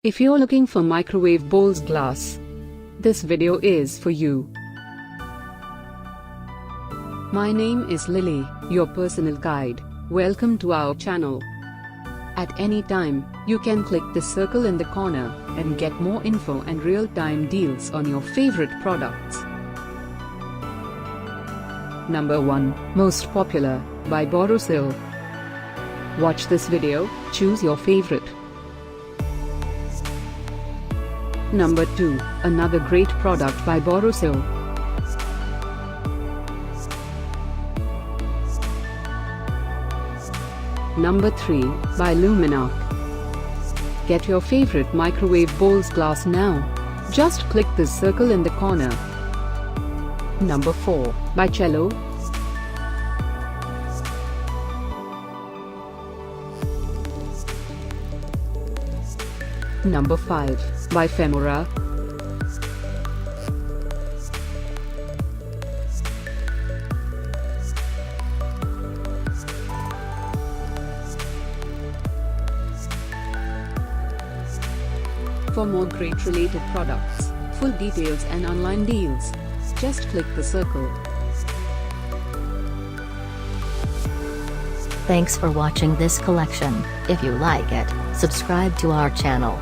If you're looking for microwave bowls glass, this video is for you. My name is Lily, your personal guide. Welcome to our channel. At any time, you can click the circle in the corner and get more info and real-time deals on your favorite products. Number 1, Most Popular, by Borosil. Watch this video, choose your favorite. Number 2, another great product by Borosil. Number 3, by Luminarc. Get your favorite microwave bowls glass now. Just click the circle in the corner. Number 4, by Cello. Number 5, by Femora. For more great related products, full details and online deals, just click the circle. Thanks for watching this collection. If you like it, subscribe to our channel.